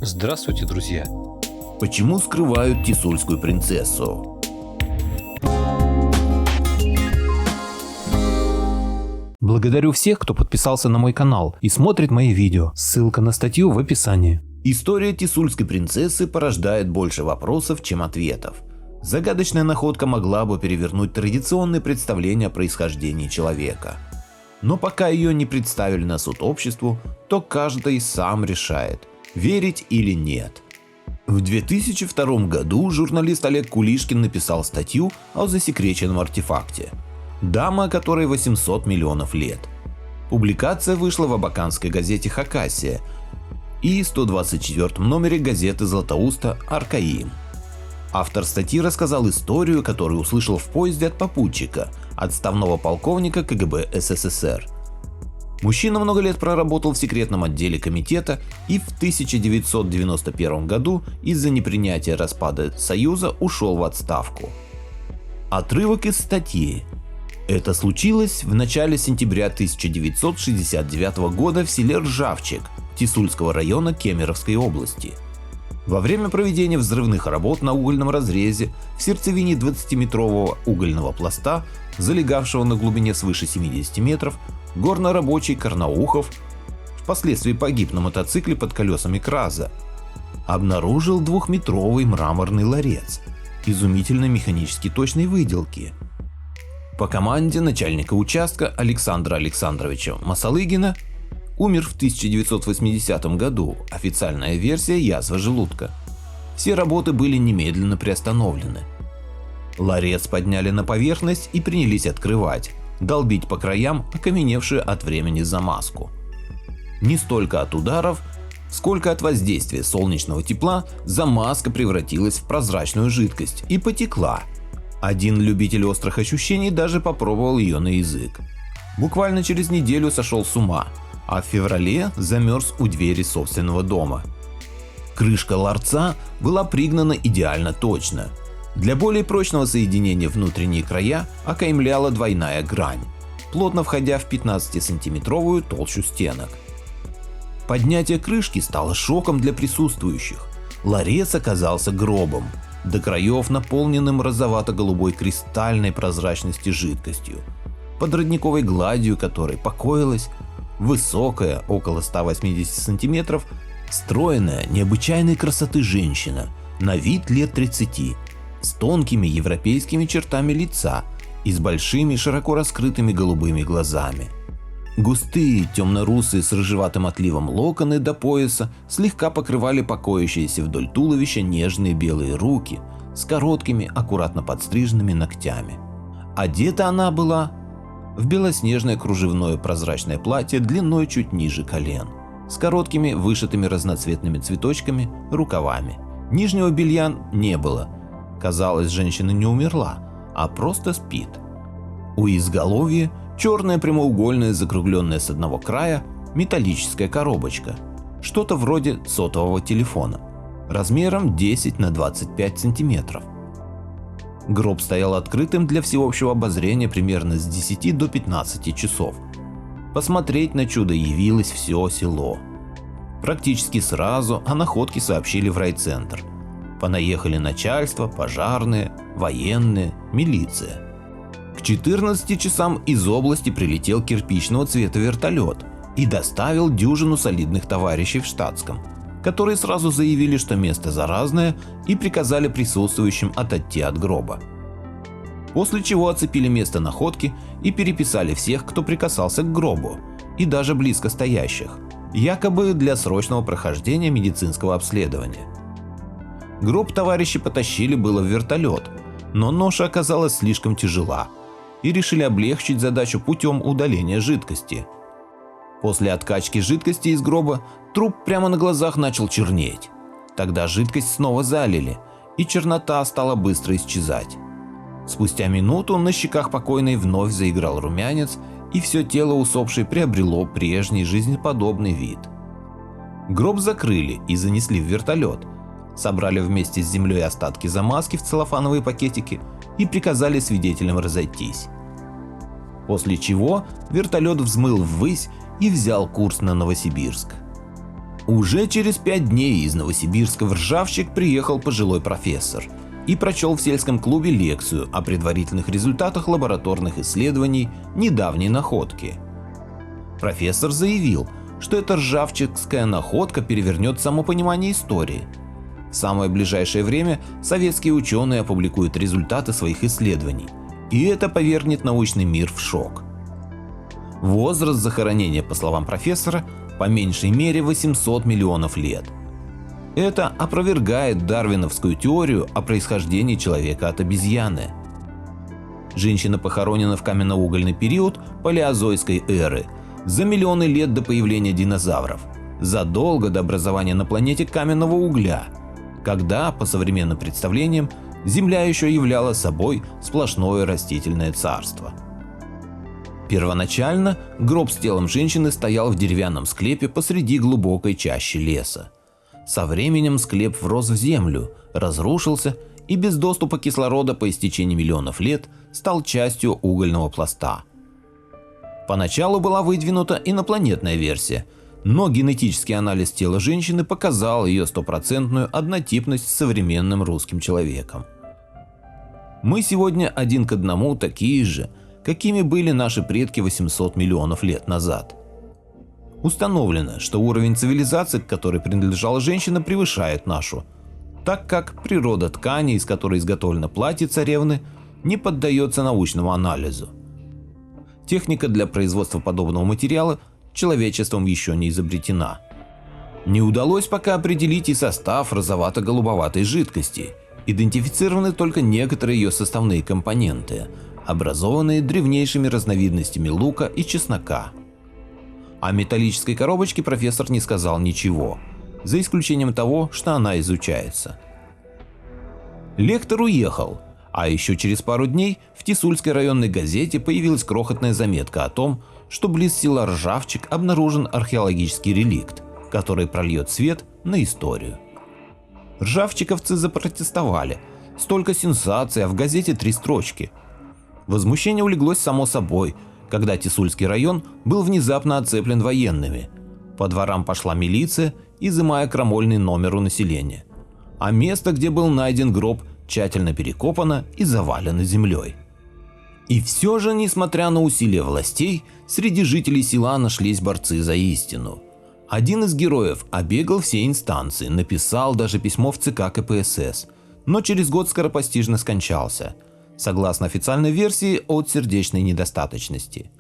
Здравствуйте, друзья! Почему скрывают Тисульскую принцессу? Благодарю всех, кто подписался на мой канал и смотрит мои видео. Ссылка на статью в описании. История Тисульской принцессы порождает больше вопросов, чем ответов. Загадочная находка могла бы перевернуть традиционные представления о происхождении человека. Но пока ее не представили на суд обществу, то каждый сам решает, верить или нет. В 2002 году журналист Олег Кулишкин написал статью о засекреченном артефакте. Дама, которой 800 миллионов лет. Публикация вышла в абаканской газете «Хакасия» и 124 номере газеты Златоуста «Аркаим». Автор статьи рассказал историю, которую услышал в поезде от попутчика, отставного полковника КГБ СССР. Мужчина много лет проработал в секретном отделе комитета и в 1991 году из-за непринятия распада Союза ушел в отставку. Отрывок из статьи. Это случилось в начале сентября 1969 года в селе Ржавчик Тисульского района Кемеровской области. Во время проведения взрывных работ на угольном разрезе в сердцевине 20-метрового угольного пласта, залегавшего на глубине свыше 70 метров, горнорабочий Карнаухов, впоследствии погиб на мотоцикле под колесами КРАЗа, обнаружил 2-метровый мраморный ларец изумительной механически точной выделки. По команде начальника участка Александра Александровича Масалыгина умер в 1980 году, официальная версия — язва желудка. Все работы были немедленно приостановлены. Ларец подняли на поверхность и принялись открывать, долбить по краям окаменевшую от времени замазку. Не столько от ударов, сколько от воздействия солнечного тепла замазка превратилась в прозрачную жидкость и потекла. Один любитель острых ощущений даже попробовал ее на язык. Буквально через неделю сошел с ума, а в феврале замерз у двери собственного дома. Крышка ларца была пригнана идеально точно. Для более прочного соединения внутренние края окаймляла двойная грань, плотно входя в 15-сантиметровую толщу стенок. Поднятие крышки стало шоком для присутствующих. Ларец оказался гробом, до краев наполненным розовато-голубой кристальной прозрачности жидкостью, под родниковой гладью которой покоилась высокая, около 180 сантиметров, стройная, необычайной красоты женщина, на вид лет 30, с тонкими европейскими чертами лица и с большими широко раскрытыми голубыми глазами. Густые, темно-русые с рыжеватым отливом локоны до пояса слегка покрывали покоящиеся вдоль туловища нежные белые руки с короткими, аккуратно подстриженными ногтями. Одета она была в белоснежное кружевное прозрачное платье длиной чуть ниже колен, с короткими вышитыми разноцветными цветочками рукавами. Нижнего белья не было. Казалось, женщина не умерла, а просто спит. У изголовья черная прямоугольная, закругленная с одного края, металлическая коробочка, что-то вроде сотового телефона, размером 10 на 25 сантиметров. Гроб стоял открытым для всеобщего обозрения примерно с 10 до 15 часов. Посмотреть на чудо явилось все село. Практически сразу о находке сообщили в райцентр. Понаехали начальство, пожарные, военные, милиция. К 14 часам из области прилетел кирпичного цвета вертолет и доставил дюжину солидных товарищей в штатском, которые сразу заявили, что место заразное, и приказали присутствующим отойти от гроба. После чего оцепили место находки и переписали всех, кто прикасался к гробу, и даже близко стоящих, якобы для срочного прохождения медицинского обследования. Гроб товарищи потащили было в вертолет, но ноша оказалась слишком тяжела, и решили облегчить задачу путем удаления жидкости. После откачки жидкости из гроба труп прямо на глазах начал чернеть. Тогда жидкость снова залили, и чернота стала быстро исчезать. Спустя минуту на щеках покойной вновь заиграл румянец, и все тело усопшей приобрело прежний жизнеподобный вид. Гроб закрыли и занесли в вертолет, собрали вместе с землей остатки замазки в целлофановые пакетики и приказали свидетелям разойтись. После чего вертолет взмыл ввысь и взял курс на Новосибирск. Уже через 5 дней из Новосибирска в Ржавчик приехал пожилой профессор и прочел в сельском клубе лекцию о предварительных результатах лабораторных исследований недавней находки. Профессор заявил, что эта ржавчикская находка перевернет само понимание истории. В самое ближайшее время советские ученые опубликуют результаты своих исследований, и это повергнет научный мир в шок. Возраст захоронения, по словам профессора, по меньшей мере 800 миллионов лет. Это опровергает дарвиновскую теорию о происхождении человека от обезьяны. Женщина похоронена в каменноугольный период палеозойской эры, за миллионы лет до появления динозавров, задолго до образования на планете каменного угля, когда, по современным представлениям, Земля еще являла собой сплошное растительное царство. Первоначально гроб с телом женщины стоял в деревянном склепе посреди глубокой чащи леса. Со временем склеп врос в землю, разрушился и без доступа кислорода по истечении миллионов лет стал частью угольного пласта. Поначалу была выдвинута инопланетная версия, но генетический анализ тела женщины показал ее стопроцентную однотипность с современным русским человеком. Мы сегодня один к одному такие же, какими были наши предки 800 миллионов лет назад. Установлено, что уровень цивилизации, к которой принадлежала женщина, превышает нашу, так как природа ткани, из которой изготовлено платье царевны, не поддается научному анализу. Техника для производства подобного материала человечеством еще не изобретена. Не удалось пока определить и состав розовато-голубоватой жидкости, идентифицированы только некоторые ее составные компоненты, образованные древнейшими разновидностями лука и чеснока. О металлической коробочке профессор не сказал ничего, за исключением того, что она изучается. Лектор уехал, а еще через пару дней в Тисульской районной газете появилась крохотная заметка о том, что близ села Ржавчик обнаружен археологический реликт, который прольет свет на историю. Ржавчиковцы запротестовали. Столько сенсаций, а в газете 3 строчки. Возмущение улеглось само собой, когда Тисульский район был внезапно оцеплен военными. По дворам пошла милиция, изымая крамольный номер у населения. А место, где был найден гроб, тщательно перекопано и завалено землей. И все же, несмотря на усилия властей, среди жителей села нашлись борцы за истину. Один из героев обегал все инстанции, написал даже письмо в ЦК КПСС, но через год скоропостижно скончался, согласно официальной версии, от сердечной недостаточности.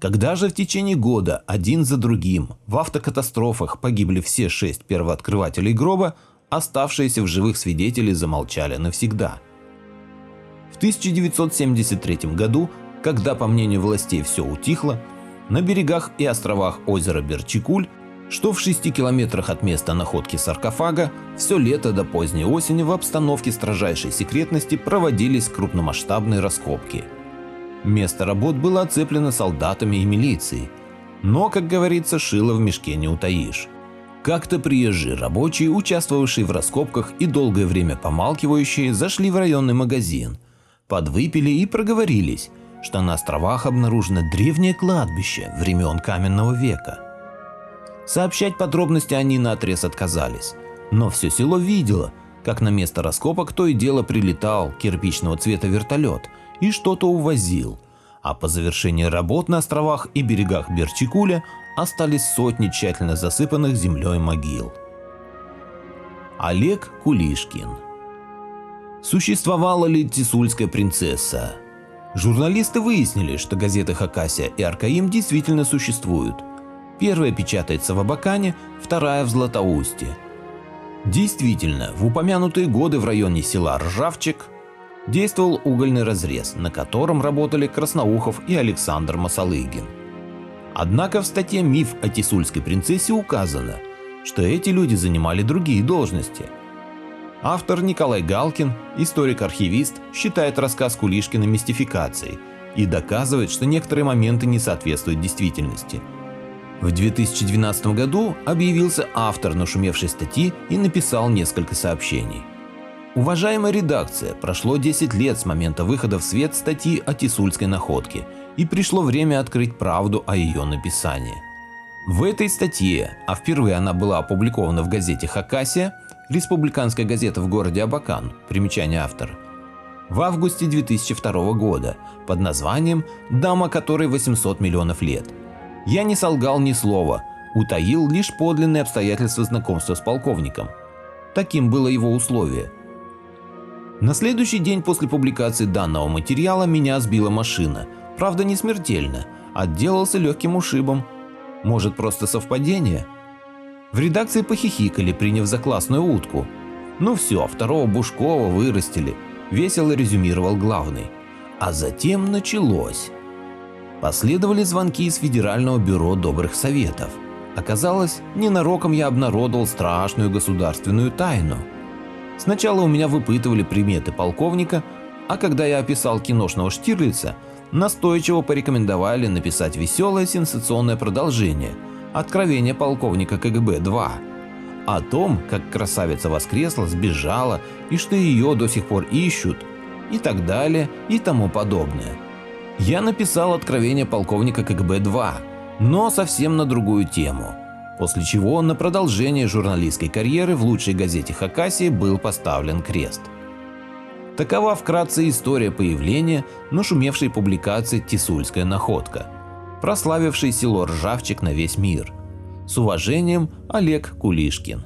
Когда же в течение года один за другим в автокатастрофах погибли все 6 первооткрывателей гроба, оставшиеся в живых свидетели замолчали навсегда. В 1973 году, когда, по мнению властей, все утихло, на берегах и островах озера Берчикуль, что в 6 километрах от места находки саркофага, все лето до поздней осени в обстановке строжайшей секретности проводились крупномасштабные раскопки. Место работ было оцеплено солдатами и милицией, но, как говорится, шило в мешке не утаишь. Как-то приезжие рабочие, участвовавшие в раскопках и долгое время помалкивающие, зашли в районный магазин, подвыпили и проговорились, что на островах обнаружено древнее кладбище времен каменного века. Сообщать подробности они наотрез отказались, но все село видело, как на место раскопок то и дело прилетал кирпичного цвета вертолет и что-то увозил, а по завершении работ на островах и берегах Берчикуля остались сотни тщательно засыпанных землей могил. Олег Кулишкин. Существовала ли Тисульская принцесса? Журналисты выяснили, что газеты «Хакасия» и «Аркаим» действительно существуют. Первая печатается в Абакане, вторая в Златоусте. Действительно, в упомянутые годы в районе села Ржавчик действовал угольный разрез, на котором работали Красноухов и Александр Масалыгин. Однако в статье «Миф о Тисульской принцессе» указано, что эти люди занимали другие должности. Автор Николай Галкин, историк-архивист, считает рассказ Кулишкина мистификацией и доказывает, что некоторые моменты не соответствуют действительности. В 2012 году объявился автор нашумевшей статьи и написал несколько сообщений. Уважаемая редакция, прошло 10 лет с момента выхода в свет статьи о Тисульской находке, и пришло время открыть правду о ее написании. В этой статье, а впервые она была опубликована в газете «Хакасия», республиканская газета в городе Абакан, примечание автора, в августе 2002 года под названием «Дама, которой 800 миллионов лет». Я не солгал ни слова, утаил лишь подлинные обстоятельства знакомства с полковником. Таким было его условие. На следующий день после публикации данного материала меня сбила машина, правда не смертельно, отделался легким ушибом. Может, просто совпадение? В редакции похихикали, приняв за классную утку. Ну все, второго Бушкова вырастили, весело резюмировал главный. А затем началось. Последовали звонки из Федерального бюро добрых советов. Оказалось, ненароком я обнародовал страшную государственную тайну. Сначала у меня выпытывали приметы полковника, а когда я описал киношного Штирлица, настойчиво порекомендовали написать веселое сенсационное продолжение «Откровение полковника КГБ-2» о том, как красавица воскресла, сбежала и что ее до сих пор ищут, и так далее и тому подобное. Я написал «Откровение полковника КГБ-2», но совсем на другую тему, после чего на продолжение журналистской карьеры в лучшей газете Хакасии был поставлен крест. Такова вкратце история появления нашумевшей публикации «Тисульская находка», прославившей село Ржавчик на весь мир. С уважением, Олег Кулишкин.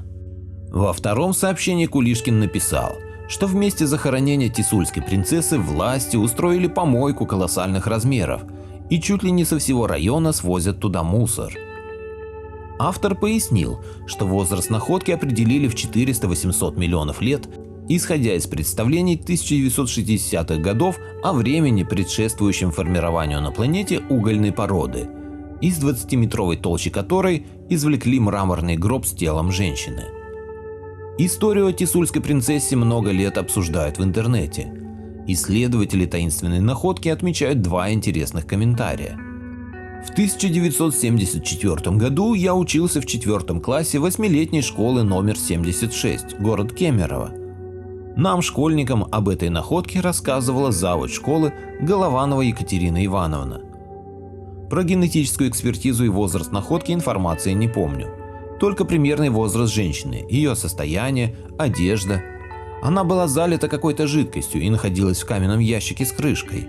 Во втором сообщении Кулишкин написал, что в месте захоронения Тисульской принцессы власти устроили помойку колоссальных размеров и чуть ли не со всего района свозят туда мусор. Автор пояснил, что возраст находки определили в 400-800 миллионов лет, исходя из представлений 1960-х годов о времени, предшествующем формированию на планете угольной породы, из 20-метровой толщи которой извлекли мраморный гроб с телом женщины. Историю о Тисульской принцессе много лет обсуждают в интернете. Исследователи таинственной находки отмечают два интересных комментария. В 1974 году я учился в 4 классе 8-летней школы номер 76, город Кемерово. Нам, школьникам, об этой находке рассказывала завуч школы Голованова Екатерина Ивановна. Про генетическую экспертизу и возраст находки информации не помню. Только примерный возраст женщины, ее состояние, одежда. Она была залита какой-то жидкостью и находилась в каменном ящике с крышкой.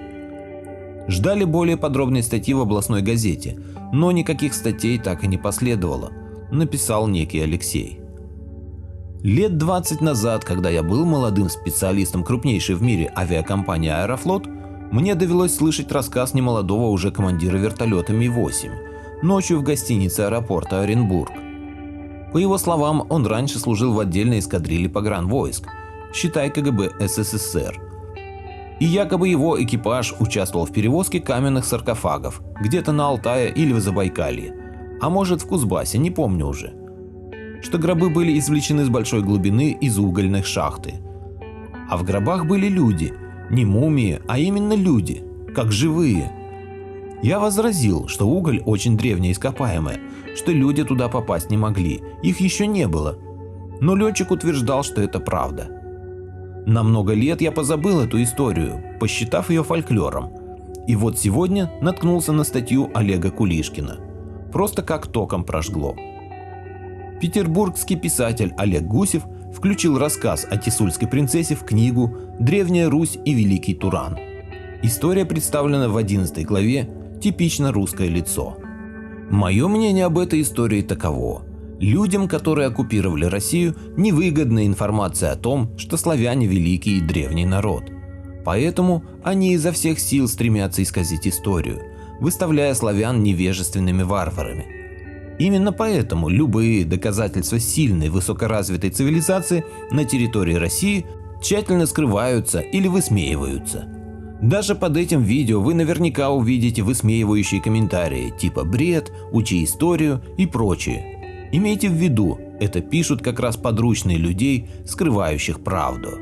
Ждали более подробной статьи в областной газете, но никаких статей так и не последовало, написал некий Алексей. Лет 20 назад, когда я был молодым специалистом крупнейшей в мире авиакомпании «Аэрофлот», мне довелось слышать рассказ немолодого уже командира вертолета Ми-8 ночью в гостинице аэропорта Оренбург. По его словам, он раньше служил в отдельной эскадрилье погранвойск, считай КГБ СССР. И якобы его экипаж участвовал в перевозке каменных саркофагов где-то на Алтае или в Забайкалье, а может в Кузбассе, не помню уже. Что гробы были извлечены с большой глубины из угольной шахты. А в гробах были люди, не мумии, а именно люди, как живые. Я возразил, что уголь очень древнее ископаемое, что люди туда попасть не могли, их еще не было. Но летчик утверждал, что это правда. На много лет я позабыл эту историю, посчитав ее фольклором. И вот сегодня наткнулся на статью Олега Кулишкина. Просто как током прожгло. Петербургский писатель Олег Гусев включил рассказ о Тисульской принцессе в книгу «Древняя Русь и Великий Туран». История представлена в 11 главе «Типично русское лицо». Мое мнение об этой истории таково. Людям, которые оккупировали Россию, невыгодна информация о том, что славяне – великий и древний народ. Поэтому они изо всех сил стремятся исказить историю, выставляя славян невежественными варварами. Именно поэтому любые доказательства сильной высокоразвитой цивилизации на территории России тщательно скрываются или высмеиваются. Даже под этим видео вы наверняка увидите высмеивающие комментарии типа «бред», «учи историю» и прочее. Имейте в виду, это пишут как раз подручные людей, скрывающих правду.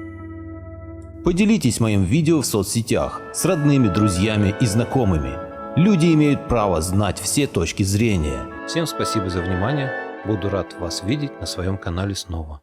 Поделитесь моим видео в соцсетях с родными, друзьями и знакомыми. Люди имеют право знать все точки зрения. Всем спасибо за внимание. Буду рад вас видеть на своем канале снова.